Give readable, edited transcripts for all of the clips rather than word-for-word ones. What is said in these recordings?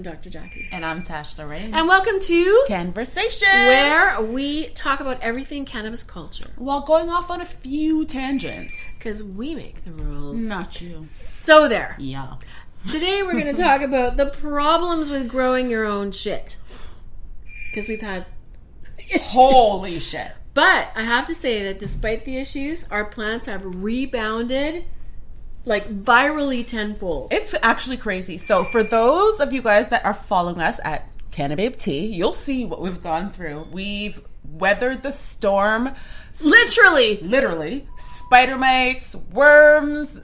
Dr. Jackie. And I'm Tash Lorayne. And welcome to Cannversations, where we talk about everything cannabis culture. While going off on a few tangents. Because we make the rules. Not you. So there. Yeah. Today we're going to talk about the problems with growing your own shit. Because we've had issues. Holy shit. But I have to say that despite the issues, our plants have rebounded like virally tenfold. It's actually crazy. So for those of you guys that are following us at Cannababe Tea, you'll see what we've gone through. We've weathered the storm. Literally. Spider mites, worms,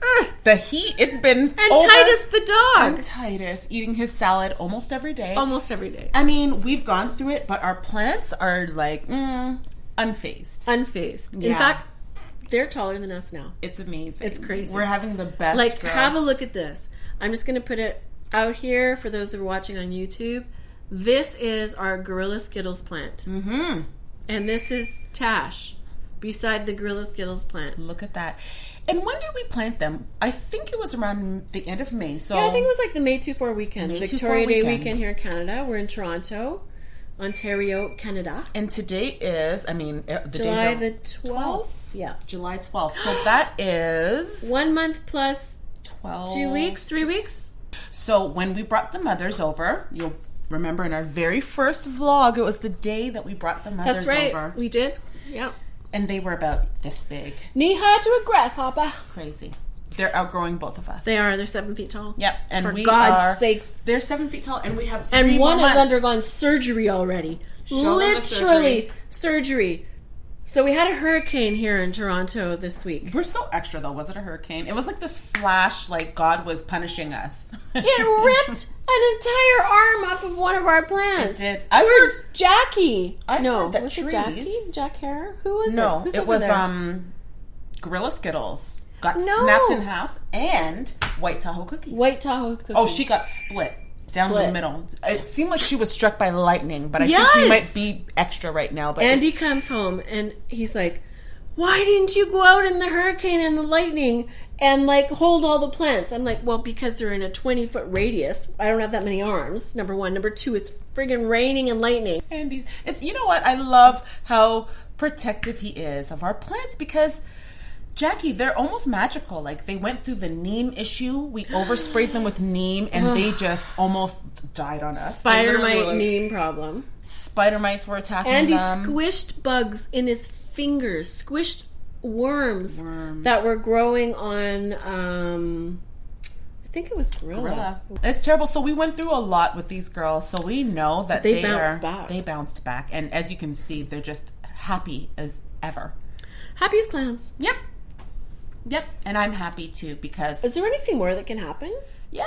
the heat. It's been And Titus the dog. And Titus eating his salad almost every day. Almost every day. I mean, we've gone through it, but our plants are like unfazed. Yeah. In fact, they're taller than us now. It's amazing. It's crazy. We're having the best growth. Have a look at this. I'm just going to put it out here for those that are watching on YouTube. This is our Gorilla Skittles plant. Mm-hmm. And this is Tash beside the Gorilla Skittles plant. Look at that. And when did we plant them? I think it was around the end of May. So yeah, I think it was like the May 2-4 weekend. Victoria Day weekend here in Canada. We're in Toronto, Ontario, Canada. And today is, the July days are the 12th. Yeah. July 12th. So that is 1 month plus 12. 2 weeks, 3 weeks. So when we brought the mothers over, you'll remember in our very first vlog, it was the day that we brought the mothers over. That's right. We did. Yeah. And they were about this big. Knee high to a grasshopper. Crazy. They're outgrowing both of us. They are. They're 7 feet tall. Yep. And For God's sakes. They're 7 feet tall, and we have 3 And one more has months. undergone surgery already. Show them the Literally surgery. So we had a hurricane here in Toronto this week. We're so extra, though. Was it a hurricane? It was like this flash, like God was punishing us. It ripped an entire arm off of one of our plants. It did. Where's Jackie? I No, heard that was trees- it Jackie? Jack Hare? Who was it? No, Who's it over was there? Gorilla Skittles. Got No. snapped in half, and White Tahoe cookies. White Tahoe cookies. Oh, she got split down the middle. It seemed like she was struck by lightning, but I think Yes. we might be extra right now. But Andy comes home and he's like, why didn't you go out in the hurricane and the lightning and like hold all the plants? I'm like, well, because they're in a 20-foot radius. I don't have that many arms, number one. Number two, it's friggin' raining and lightning. Andy's, it's, you know what? I love how protective he is of our plants because, Jackie, they're almost magical. Like, they went through the neem issue. We oversprayed them with neem, and they just almost died on us. Spider mite neem problem. Spider mites were attacking Andy them. squished bugs in his fingers, squished worms that were growing on, I think it was Gorilla. It's terrible. So we went through a lot with these girls, so we know that they bounced back. They bounced back, and as you can see, they're just happy as ever. Happy as clams. Yep, and I'm happy too because... Is there anything more that can happen? Yeah.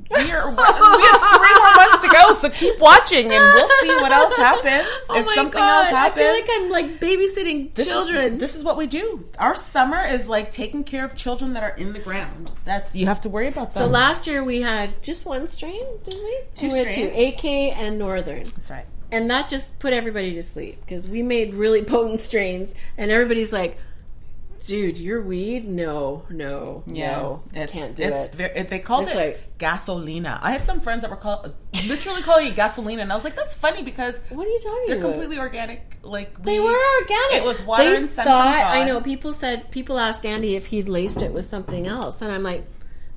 We have 3 more months to go, so keep watching and we'll see what else happens. Oh my something God. else happens. I feel like I'm like babysitting children. This is what we do. Our summer is like taking care of children that are in the ground. You have to worry about them. So last year we had just one strain, didn't we? Two we had strains. AK and Northern. That's right. And that just put everybody to sleep because we made really potent strains and everybody's like, dude, your weed? No, can't do it. They called It's it like gasolina. I had some friends that were literally calling it gasolina, and I was like, that's funny because what are you talking they're about? completely organic. Like they were organic. It was water and sun from God. I know people asked Andy if he'd laced it with something else, and I'm like,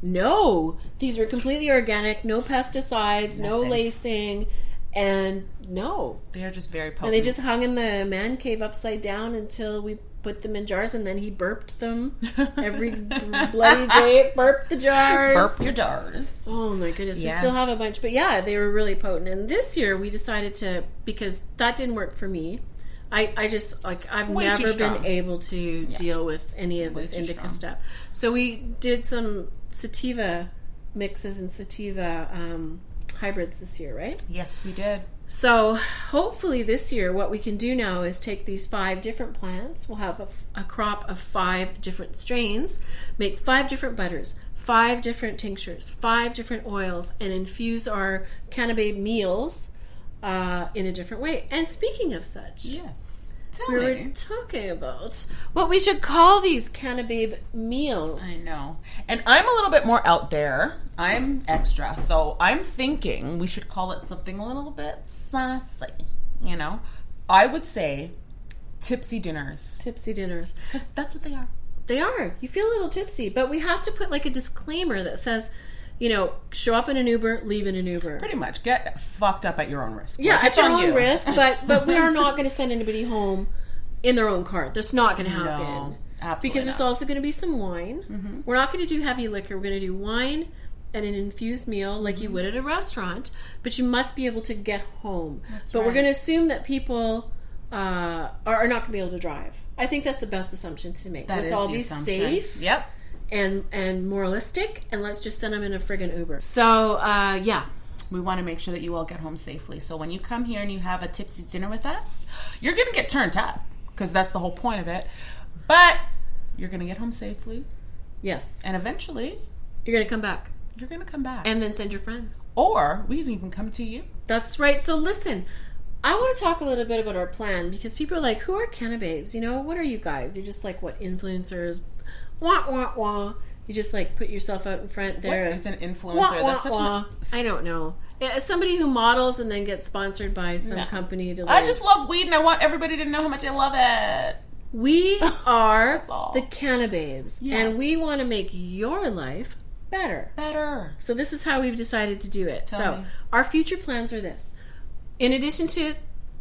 no, these were completely organic, no pesticides, no lacing, and no. They are just very potent. And they just hung in the man cave upside down until we put them in jars, and then he burped them every bloody day. Burp the jars. Burp your jars. Oh my goodness. Yeah. We still have a bunch. But yeah, they were really potent. And this year we decided to, because that didn't work for me. I just, like, I've never been able to deal with any of this indica stuff. So we did some sativa mixes and sativa hybrids this year, right? Yes, we did. So hopefully this year what we can do now is take these 5 different plants. We'll have a crop of 5 different strains, make 5 different butters, 5 different tinctures, 5 different oils, and infuse our Cannababe meals in a different way. And speaking of such, yes, we were talking about what we should call these Cannababe meals. I know. And I'm a little bit more out there. I'm extra. So I'm thinking we should call it something a little bit sassy. You know? I would say tipsy dinners. Tipsy dinners. Because that's what they are. They are. You feel a little tipsy. But we have to put like a disclaimer that says, you know, show up in an Uber, leave in an Uber. Pretty much. Get fucked up at your own risk. Yeah, at your own risk. But we are not going to send anybody home in their own car. That's not going to happen. No, absolutely because there's not. also going to be some wine. Mm-hmm. We're not going to do heavy liquor. We're going to do wine and an infused meal like you would at a restaurant. But you must be able to get home. But we're going to assume that people are not going to be able to drive. I think that's the best assumption to make. Let's all be safe. Yep. And moralistic, and let's just send them in a friggin' Uber. So, yeah. We want to make sure that you all get home safely. So when you come here and you have a tipsy dinner with us, you're going to get turned up, because that's the whole point of it. But you're going to get home safely. Yes. And eventually... you're going to come back. You're going to come back. And then send your friends. Or we can even come to you. That's right. So listen, I want to talk a little bit about our plan, because people are like, who are Cannababes? You know, what are you guys? You're just like, what, influencers? Wah, wah, wah. You just like put yourself out in front there. What is an influencer? Wah, wah, wah. I don't know. Yeah, somebody who models and then gets sponsored by some company to. I just love weed, and I want everybody to know how much I love it. We are the Cannababes, yes. and we want to make your life better. Better. So this is how we've decided to do it. Tell me. Our future plans are this: in addition to,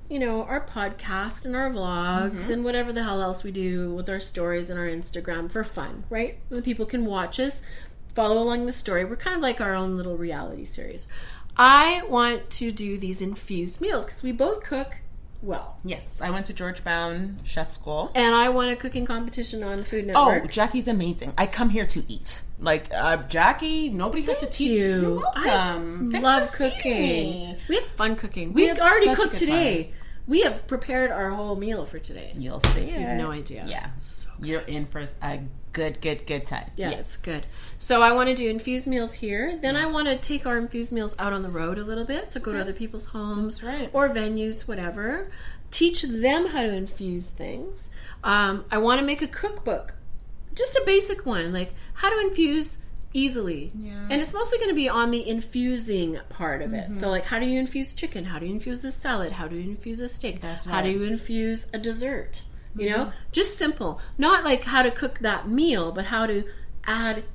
you know, our podcast and our vlogs and whatever the hell else we do with our stories and our Instagram for fun, right? The people can watch us, follow along the story. We're kind of like our own little reality series. I want to do these infused meals because we both cook well. Yes, I went to George Brown Chef School. And I won a cooking competition on Food Network. Oh, Jackie's amazing. I come here to eat. Like, Jackie, nobody has to teach you. You're welcome. I love cooking. We have fun cooking. We already cooked today. Time. We have prepared our whole meal for today. You'll see it. You have no idea. Yeah. So you're in for a good time. Yeah, it's good. So I want to do infused meals here. Then I want to take our infused meals out on the road a little bit. So go to other people's homes or venues, whatever. Teach them how to infuse things. I want to make a cookbook. Just a basic one. Like how to infuse easily. Yeah. And it's mostly going to be on the infusing part of it. So like how do you infuse chicken? How do you infuse a salad? How do you infuse a steak? That's right. How do you infuse a dessert? You know, just simple. Not like how to cook that meal, but how to add,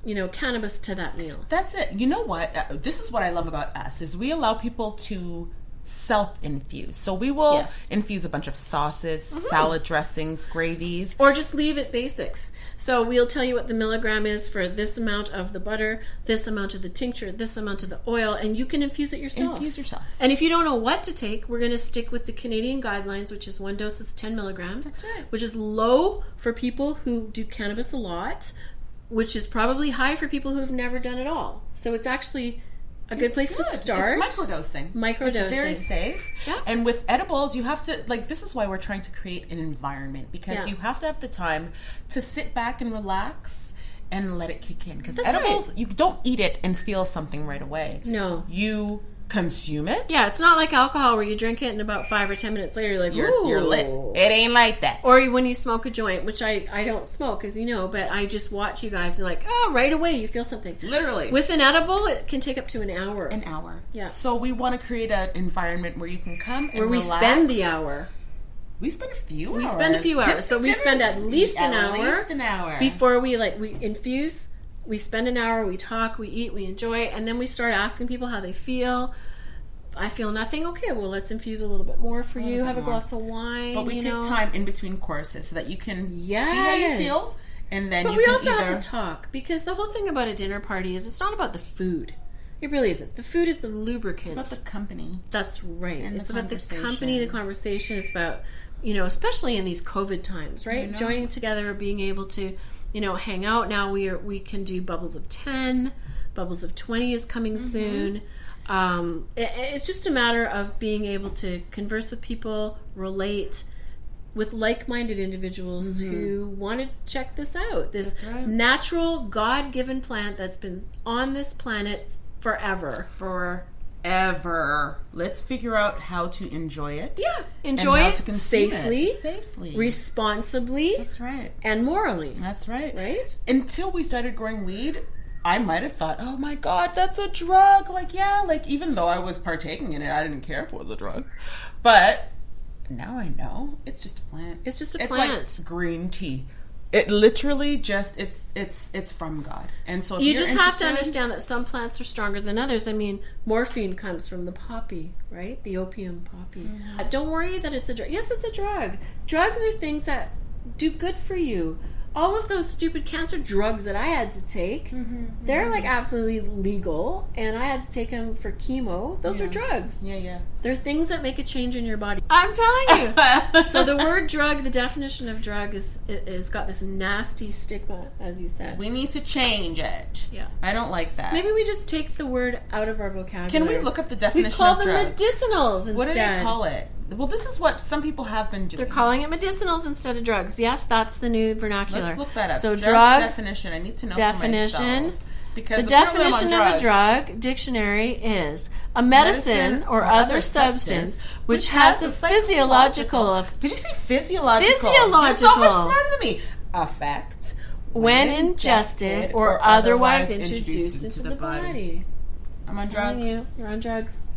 you know, cannabis to that meal. That's it. You know what? This is what I love about us is we allow people to self-infuse. So we will infuse a bunch of sauces, salad dressings, gravies. Or just leave it basic. So we'll tell you what the milligram is for this amount of the butter, this amount of the tincture, this amount of the oil, and you can infuse it yourself. Infuse yourself. And if you don't know what to take, we're going to stick with the Canadian guidelines, which is one dose is 10 milligrams. That's right. Which is low for people who do cannabis a lot, which is probably high for people who've never done it all. So it's actually a good place to start. It's microdosing. It's very safe. Yeah. And with edibles, you have to, like, this is why we're trying to create an environment, because you have to have the time to sit back and relax and let it kick in. Because edibles, you don't eat it and feel something right away. No. You consume it. Yeah, it's not like alcohol where you drink it and about 5 or 10 minutes later you're like, you're lit. It ain't like that. Or when you smoke a joint, which I don't smoke, as you know, but I just watch you guys. You're like, oh, right away you feel something. Literally. With an edible, it can take up to an hour. An hour. Yeah. So we want to create an environment where you can come and where we relax. spend the hour. We spend a few hours. We spend a few hours, but we spend at least an hour. At least an hour. Before we infuse, we spend an hour, we talk, we eat, we enjoy, and then we start asking people how they feel. I feel nothing. Okay, well, let's infuse a little bit more for you. Have a glass of wine. But we take time in between courses so that you can see how you feel, and then we also have to talk, because the whole thing about a dinner party is it's not about the food. It really isn't. The food is the lubricant. It's about the company. That's right. It's about the company, the conversation. It's about, you know, especially in these COVID times, right? You know? Joining together, being able to, you know, hang out. Now we can do bubbles of 10. Bubbles of 20 is coming soon. It's just a matter of being able to converse with people, relate with like-minded individuals who want to check this out. This natural, God-given plant that's been on this planet forever. ever. Let's figure out how to enjoy it. Yeah. Enjoy it safely, safely, responsibly. That's right. And morally. That's right. Right? Until we started growing weed, I might have thought, oh my God, that's a drug. Like, yeah, like even though I was partaking in it, I didn't care if it was a drug. But now I know it's just a plant. It's just a plant. It's like green tea. It literally just, it's from God. And so if you just have to understand that some plants are stronger than others. I mean, morphine comes from the poppy, right? The opium poppy. Mm-hmm. Don't worry that it's a drug. Yes, it's a drug. Drugs are things that do good for you. All of those stupid cancer drugs that I had to take, they're like absolutely legal, and I had to take them for chemo. Those are drugs. Yeah. They're things that make a change in your body. I'm telling you. So the word drug, the definition of drug is got this nasty stigma, as you said. We need to change it. Yeah. I don't like that. Maybe we just take the word out of our vocabulary. Can we look up the definition of drugs? We call them medicinals instead. What do they call it? Well, this is what some people have been doing. They're calling it medicinals instead of drugs. Yes, that's the new vernacular. Let's look that up. So drug definition. I need to know definition, for myself. Because the definition of a drug dictionary is a medicine or other substance which has a physiological... Did you say physiological? Physiological. You're so much smarter than me. Effect. When ingested or otherwise introduced into the body. I'm on drugs. You're on drugs.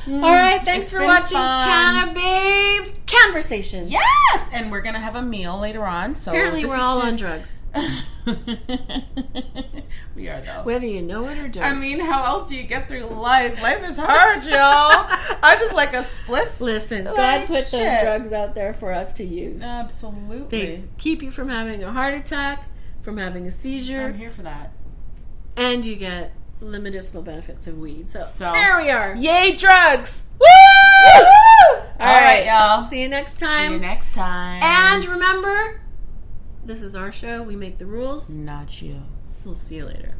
All right, thanks for watching Cannababe's Cannversations. Yes, and we're gonna have a meal later on. So apparently, we're all on drugs. We are though, whether you know it or don't. I mean, how else do you get through life? Life is hard, y'all. I'm just like a spliff. Listen, God put those drugs out there for us to use. Absolutely, they keep you from having a heart attack, from having a seizure. I'm here for that. And you get the medicinal benefits of weed. So there we are. Yay, drugs! Woo! All right, y'all. See you next time. See you next time. And remember, this is our show. We make the rules. Not you. We'll see you later.